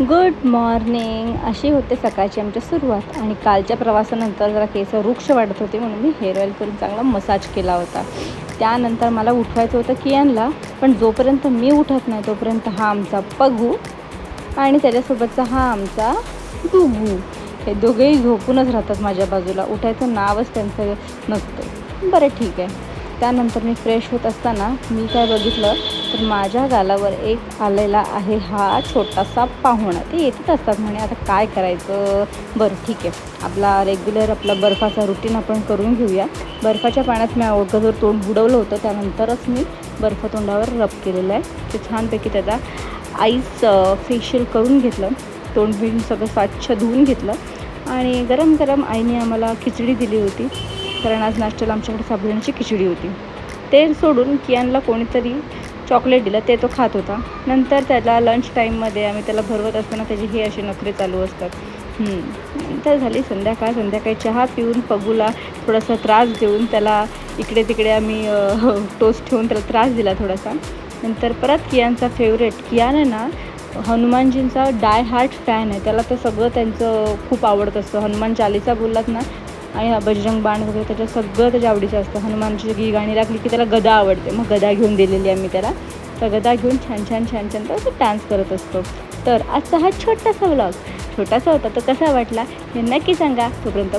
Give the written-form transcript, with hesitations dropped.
Good morning. अशी होते सकाळची आमची सुरुवात. आणि कालच्या प्रवासानंतर जरा केस वृक्ष वाढत होते म्हणून मी हेअर ऑईल करून चांगला मसाज केला होता. त्यानंतर मला उठवायचं होतं कियानला, पण जोपर्यंत मी उठत नाही तोपर्यंत हा आमचा पगू आणि त्याच्यासोबतचा हा आमचा डुगू हे दोघेही झोपूनच राहतात माझ्या बाजूला. उठायचं नावच त्यांचं नसतं. बरं ठीक आहे. त्यानंतर मी फ्रेश होत असताना मी काय बघितलं तर माझ्या गालावर एक आलेला आहे हा छोटासा पाहुणा. ते येतच असतात म्हणे, आता काय करायचं. बरं ठीक आहे, आपला बर्फाचा रुटीन आपण करून घेऊया. बर्फाच्या पाण्यात मी अगोदर तोंड बुडवलं होतं, त्यानंतरच मी बर्फ तोंडावर रब केलेलं आहे. ते छानपैकी त्याचा आईस फेशियल करून घेतलं. तोंड बिंड सगळं स्वच्छ धुवून घेतलं आणि गरम गरम आईने आम्हाला खिचडी दिली होती, कारण आज नाश्त्याला आमच्याकडे साबुदाण्याची खिचडी होती. ते सोडून कियानला कोणीतरी चॉकलेट दिलं, ते तो खात होता. नंतर त्याला लंच टाईममध्ये आम्ही त्याला भरवत असताना त्याचे हे असे नखरे चालू असतात. नंतर झाली संध्याकाळी चहा पिऊन पगूला थोडासा त्रास देऊन त्याला इकडे तिकडे आम्ही टोस्ट ठेवून त्याला त्रास दिला थोडासा. नंतर परत कियानचा फेवरेट, कियान आहे ना हनुमानजींचा डाय हार्ट फॅन आहे. त्याला तर सगळं त्यांचं खूप आवडत असतं. हनुमान चालीसा बोललात ना आणि बजरंग बाण वगैरे त्याचं सगळं त्याच्या आवडीचं असतं. हनुमानची गाणी लागली की त्याला गदा आवडते, मग गदा घेऊन दिलेली आम्ही त्याला. तर गदा घेऊन छान तर असं डान्स करत असतो. तर आजचा हा छोटासा व्लॉग छोटासा होता, तो कसा वाटला हे नक्की सांगा. तोपर्यंत